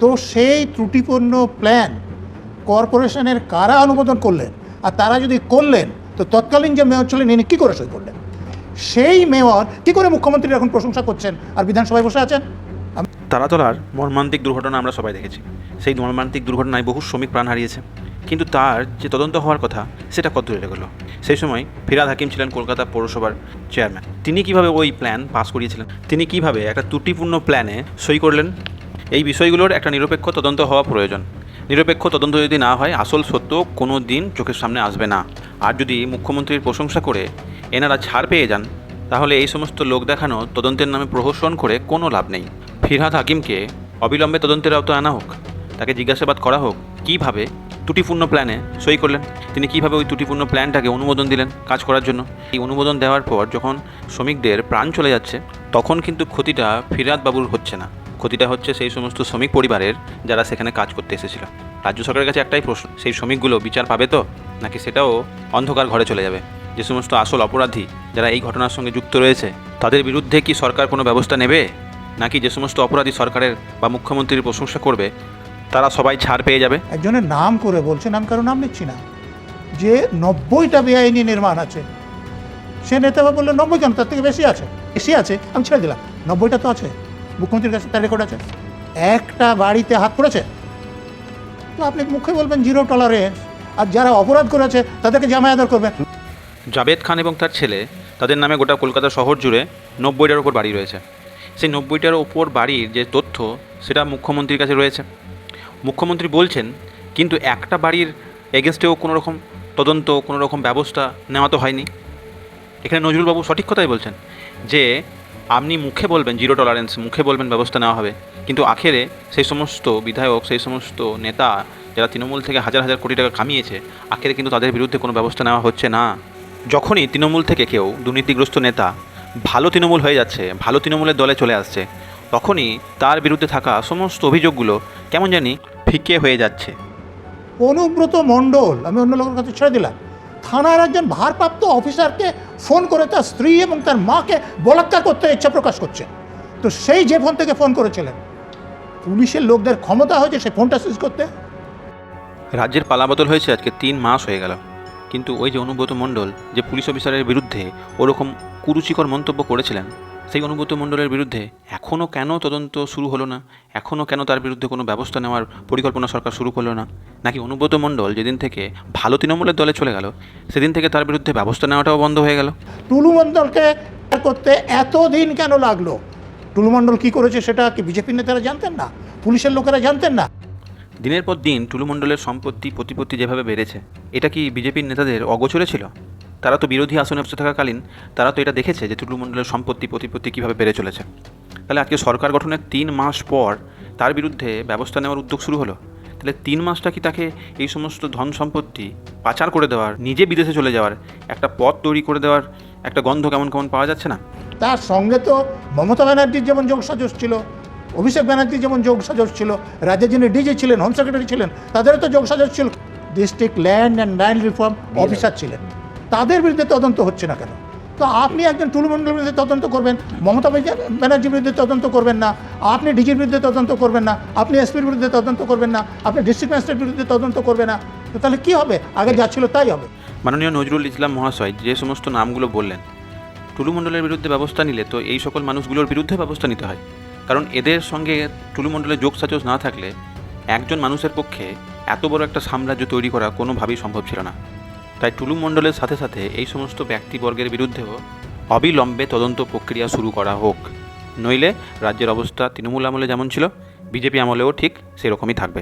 তো সেই ত্রুটিপূর্ণ প্ল্যান কর্পোরেশনের কারা অনুমোদন করলেন, আর তারা যদি করলেন তো তৎকালীন যে মেয়র ছিলেন ইনি কী করে সই করলেন? সেই মেয়র কী করে মুখ্যমন্ত্রীর এখন প্রশংসা করছেন আর বিধানসভায় বসে আছেন? তারাতলার মর্মান্তিক দুর্ঘটনা আমরা সবাই দেখেছি। সেই মর্মান্তিক দুর্ঘটনায় বহু শ্রমিক প্রাণ হারিয়েছে, কিন্তু তার যে তদন্ত হওয়ার কথা সেটা কত দূরে গেল? সেই সময় ফিরহাদ হাকিম ছিলেন কলকাতা পৌরসভার চেয়ারম্যান। তিনি কিভাবে ওই প্ল্যান পাস করিয়েছিলেন? তিনি কিভাবে একটা ত্রুটিপূর্ণ প্ল্যানে সই করলেন? এই বিষয়গুলোর একটা নিরপেক্ষ তদন্ত হওয়া প্রয়োজন। নিরপেক্ষ তদন্ত যদি না হয় আসল সত্য কোনো দিন চোখের সামনে আসবে না। আর যদি মুখ্যমন্ত্রীর প্রশংসা করে এনারা ছাড় পেয়ে যান, তাহলে এই সমস্ত লোক দেখানো তদন্তের নামে প্রহসন করে কোনো লাভ নেই। ফিরহাদ হাকিমকে অবিলম্বে তদন্তের আওতায় আনা হোক, তাকে জিজ্ঞাসাবাদ করা হোক কীভাবে ত্রুটিপূর্ণ প্ল্যানে সই করলেন, তিনি কীভাবে ওই ত্রুটিপূর্ণ প্ল্যানটাকে অনুমোদন দিলেন কাজ করার জন্য। এই অনুমোদন দেওয়ার পর যখন শ্রমিকদের প্রাণ চলে যাচ্ছে, তখন কিন্তু ক্ষতিটা ফিরহাদ বাবুর হচ্ছে না, ক্ষতিটা হচ্ছে সেই সমস্ত শ্রমিক পরিবারের যারা সেখানে কাজ করতে এসেছিল। রাজ্য সরকারের কাছে একটাই প্রশ্ন, সেই শ্রমিকগুলো বিচার পাবে তো, নাকি সেটাও অন্ধকার ঘরে চলে যাবে? যে সমস্ত আসল অপরাধী যারা এই ঘটনার সঙ্গে যুক্ত রয়েছে, তাদের বিরুদ্ধে কি সরকার কোনো ব্যবস্থা নেবে, নাকি যে সমস্ত অপরাধী সরকারের বা মুখ্যমন্ত্রীর প্রশংসা করবে তারা সবাই ছাড় পেয়ে যাবে? একজনের নাম করে বলছেন, আমি কারো নাম নিচ্ছি না, যে 90টা বেআইনি নির্মাণ আছে। সে নেতা বললো 90 কেন, তার থেকে বেশি আছে। বেশি আছে আমি ছেড়ে দিলাম, 90টা তো আছে, মুখ্যমন্ত্রীর কাছে তার রেকর্ড আছে। একটা বাড়িতে হাত পড়েছে তো আপনি মুখে বলবেন জিরো টলারেন্স, আর যারা অপরাধ করেছে তাদেরকে জামায়াত আদায় করবেন। জাভেদ খান এবং তার ছেলে, তাদের নামে গোটা কলকাতা শহর জুড়ে 90টার ওপর বাড়ি রয়েছে। সেই 90টার ওপর বাড়ির যে তথ্য সেটা মুখ্যমন্ত্রীর কাছে রয়েছে। মুখ্যমন্ত্রী বলছেন, কিন্তু একটা বাড়ির এগেনস্টেও কোনো রকম তদন্ত, কোনো রকম ব্যবস্থা নেওয়া তো হয়নি। এখানে নজরুলবাবু সঠিক কথাই বলছেন যে আপনি মুখে বলবেন জিরো টলারেন্স, মুখে বলবেন ব্যবস্থা নেওয়া হবে, কিন্তু আখেরে সেই সমস্ত বিধায়ক, সেই সমস্ত নেতা যারা তৃণমূল থেকে হাজার হাজার কোটি টাকা কামিয়েছে, আখেরে কিন্তু তাদের বিরুদ্ধে কোনো ব্যবস্থা নেওয়া হচ্ছে না। যখনই তৃণমূল থেকে কেউ দুর্নীতিগ্রস্ত নেতা ভালো তৃণমূল হয়ে যাচ্ছে, ভালো তৃণমূলের দলে চলে আসছে, তখনই তার বিরুদ্ধে থাকা সমস্ত অভিযোগগুলো কেমন জানি ফিকে হয়ে যাচ্ছে। অনুব্রত মণ্ডল, আমি অন্য লোকের কাছে ছেড়ে দিলাম, থানার একজন ভারপ্রাপ্ত অফিসারকে ফোন করে তার স্ত্রী এবং তার মাকে বলাৎকার করতে ইচ্ছা প্রকাশ করছে। তো সেই যে ফোন থেকে ফোন করেছিলেন, পুলিশের লোকদের ক্ষমতা হয়েছে সেই ফোনটা সিজ করতে। রাজ্যের পালাবদল হয়েছে আজকে 3 মাস হয়ে গেল, কিন্তু ওই যে অনুব্রত মণ্ডল যে পুলিশ অফিসারের বিরুদ্ধে ওরকম কুরুচিকর মন্তব্য করেছিলেন, সেই অনুব্রত মণ্ডলের বিরুদ্ধে এখনও কেন তদন্ত শুরু হলো না? এখনও কেন তার বিরুদ্ধে কোনো ব্যবস্থা নেওয়ার পরিকল্পনা সরকার শুরু করলো না? নাকি অনুব্রত মণ্ডল যেদিন থেকে ভালো তৃণমূলের দলে চলে গেল, সেদিন থেকে তার বিরুদ্ধে ব্যবস্থা নেওয়াটাও বন্ধ হয়ে গেল? টুলু মণ্ডলকে করতে এতদিন কেন লাগলো? টুলু মণ্ডল কী করেছে সেটা কি বিজেপির নেতারা জানতেন না? পুলিশের লোকেরা জানতেন না? দিনের পর দিন টুলু মণ্ডলের সম্পত্তি প্রতিপত্তি যেভাবে বেড়েছে, এটা কি বিজেপির নেতাদের অগোচরে ছিল? তারা তো বিরোধী আসনে বসে থাকাকালীন তারা তো এটা দেখেছে যে টুলু মণ্ডলের সম্পত্তি প্রতিপত্তি কীভাবে বেড়ে চলেছে। তাহলে আজকে সরকার গঠনের 3 মাস পর তার বিরুদ্ধে ব্যবস্থা নেওয়ার উদ্যোগ শুরু হলো। তাহলে 3 মাসটা কি তাকে এই সমস্ত ধন সম্পত্তি পাচার করে দেওয়ার, নিজে বিদেশে চলে যাওয়ার একটা পথ তৈরি করে দেওয়ার একটা গন্ধ কেমন কেমন পাওয়া যাচ্ছে না? তার সঙ্গে তো মমতা ব্যানার্জির যেমন যোগসাজশ ছিল, অভিষেক ব্যানার্জির যেমন যোগসাজশ ছিল, রাজ্যের যিনি ডিজি ছিলেন, হোম সেক্রেটারি ছিলেন, তাদেরও তো যোগসাজশ ছিল। District land and line reform officer ছিলেন, তাদের বিরুদ্ধে তদন্ত হচ্ছে না কেন? তো আপনি একজন টুলু মণ্ডলের বিরুদ্ধে তদন্ত করবেন, মমতা ব্যানার্জির বিরুদ্ধে তদন্ত করবেন না, আপনি ডিজির বিরুদ্ধে তদন্ত করবেন না, আপনি এসপির বিরুদ্ধে তদন্ত করবেন না, আপনি ডিস্ট্রিক্ট ম্যাজিস্ট্রেটের বিরুদ্ধে তদন্ত করবেন না, তো তাহলে কী হবে? আগে যা ছিল তাই হবে। মাননীয় নজরুল ইসলাম মহাশয় যে সমস্ত নামগুলো বললেন, টুলু মণ্ডলের বিরুদ্ধে ব্যবস্থা নিলে তো এই সকল মানুষগুলোর বিরুদ্ধে ব্যবস্থা নিতে হয়, কারণ এদের সঙ্গে টুলু মণ্ডলের যোগসাজশ না থাকলে একজন মানুষের পক্ষে এত বড় একটা সাম্রাজ্য তৈরি করা কোনোভাবেই সম্ভব ছিল না। তাই টুলু মণ্ডলের সাথে সাথে এই সমস্ত ব্যক্তিবর্গের বিরুদ্ধেও অবিলম্বে তদন্ত প্রক্রিয়া শুরু করা হোক, নইলে রাজ্যের অবস্থা তৃণমূল আমলে যেমন ছিল বিজেপি আমলেও ঠিক সেরকমই থাকবে।